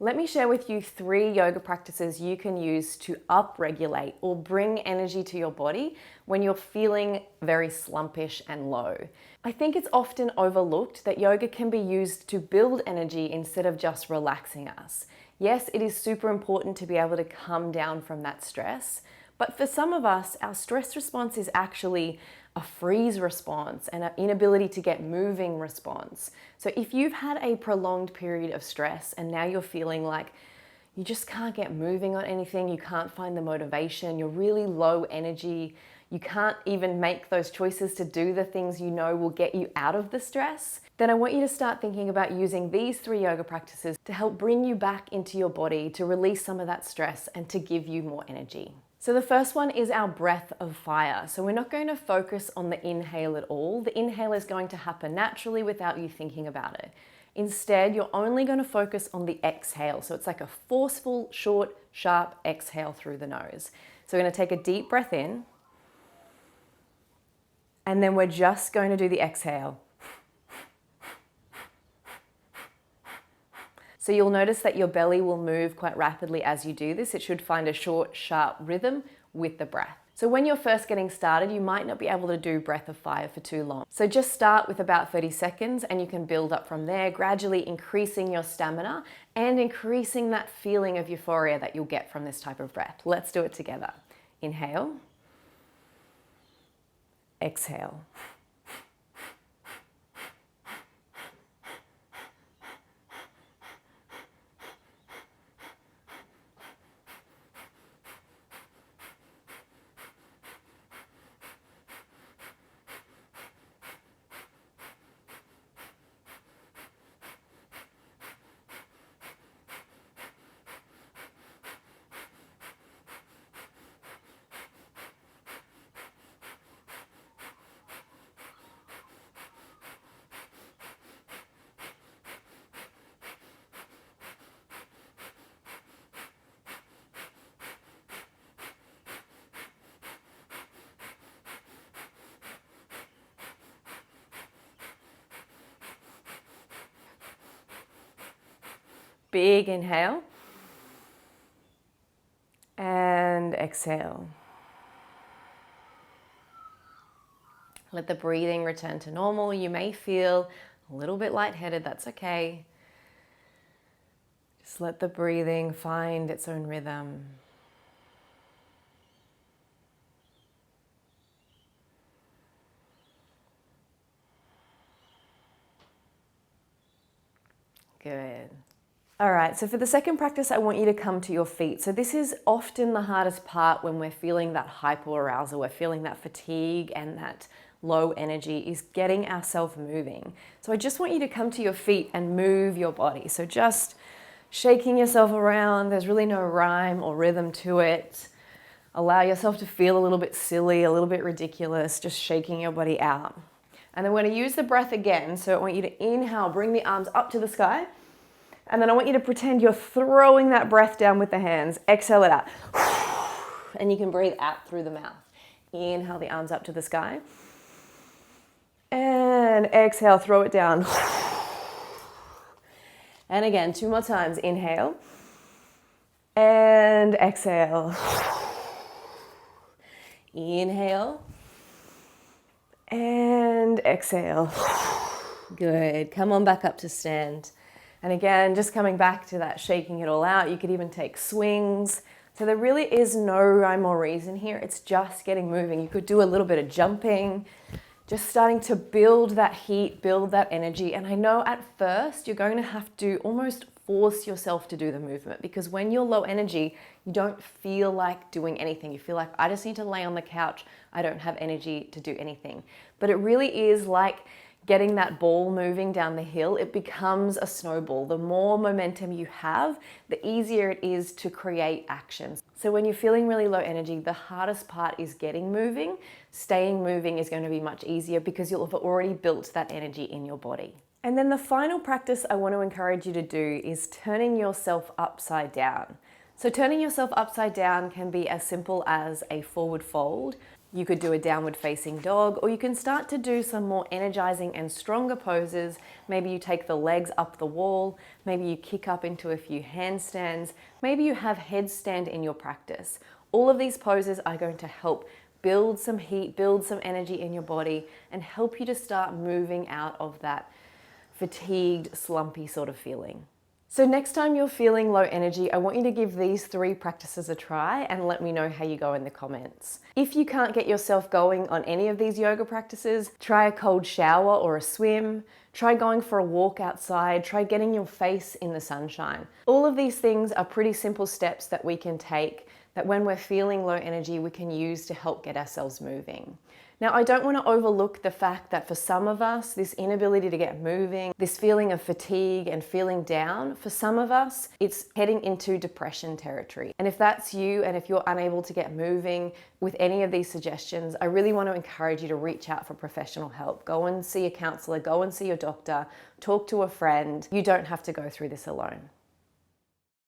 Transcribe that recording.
Let me share with you 3 yoga practices you can use to upregulate or bring energy to your body when you're feeling very slumpish and low. I think it's often overlooked that yoga can be used to build energy instead of just relaxing us. Yes, it is super important to be able to come down from that stress, but for some of us, our stress response is actually a freeze response and an inability to get moving response. So if you've had a prolonged period of stress and now you're feeling like you just can't get moving on anything, you can't find the motivation, you're really low energy, you can't even make those choices to do the things you know will get you out of the stress, then I want you to start thinking about using these 3 yoga practices to help bring you back into your body, to release some of that stress and to give you more energy. So the first one is our breath of fire. So we're not going to focus on the inhale at all. The inhale is going to happen naturally without you thinking about it. Instead, you're only going to focus on the exhale. So it's like a forceful, short, sharp exhale through the nose. So we're going to take a deep breath in, and then we're just going to do the exhale. So you'll notice that your belly will move quite rapidly as you do this. It should find a short, sharp rhythm with the breath. So when you're first getting started, you might not be able to do breath of fire for too long. So just start with about 30 seconds and you can build up from there, gradually increasing your stamina and increasing that feeling of euphoria that you'll get from this type of breath. Let's do it together. Inhale. Exhale. Big inhale and exhale. Let the breathing return to normal. You may feel a little bit lightheaded, that's okay. Just let the breathing find its own rhythm. Good. All right, so for the second practice, I want you to come to your feet. So this is often the hardest part when we're feeling that hyperarousal, we're feeling that fatigue and that low energy, is getting ourselves moving. So I just want you to come to your feet and move your body. So just shaking yourself around, there's really no rhyme or rhythm to it. Allow yourself to feel a little bit silly, a little bit ridiculous, just shaking your body out. And then we're going to use the breath again. So I want you to inhale, bring the arms up to the sky. And then I want you to pretend you're throwing that breath down with the hands. Exhale it out. And you can breathe out through the mouth. Inhale the arms up to the sky. And exhale, throw it down. And again, 2 more times. Inhale. And exhale. Inhale. And exhale. Good. Come on back up to stand. And again, just coming back to that shaking it all out, you could even take swings. So there really is no rhyme or reason here. It's just getting moving. You could do a little bit of jumping, just starting to build that heat, build that energy. And I know at first you're going to have to almost force yourself to do the movement, because when you're low energy, you don't feel like doing anything. You feel like, I just need to lay on the couch. I don't have energy to do anything. But it really is like getting that ball moving down the hill. It becomes a snowball. The more momentum you have, the easier it is to create actions. So when you're feeling really low energy, the hardest part is getting moving. Staying moving is going to be much easier because you'll have already built that energy in your body. And then the final practice I want to encourage you to do is turning yourself upside down. So turning yourself upside down can be as simple as a forward fold, You could do a downward facing dog, or you can start to do some more energizing and stronger poses. Maybe you take the legs up the wall, maybe you kick up into a few handstands, maybe you have headstand in your practice. All of these poses are going to help build some heat, build some energy in your body, and help you to start moving out of that fatigued, slumpy sort of feeling. So next time you're feeling low energy, I want you to give these 3 practices a try and let me know how you go in the comments. If you can't get yourself going on any of these yoga practices, try a cold shower or a swim, try going for a walk outside, try getting your face in the sunshine. All of these things are pretty simple steps that we can take that when we're feeling low energy, we can use to help get ourselves moving. Now, I don't want to overlook the fact that for some of us, this inability to get moving, this feeling of fatigue and feeling down, for some of us, it's heading into depression territory. And if that's you, and if you're unable to get moving with any of these suggestions, I really want to encourage you to reach out for professional help. Go and see a counselor, go and see your doctor, talk to a friend. You don't have to go through this alone.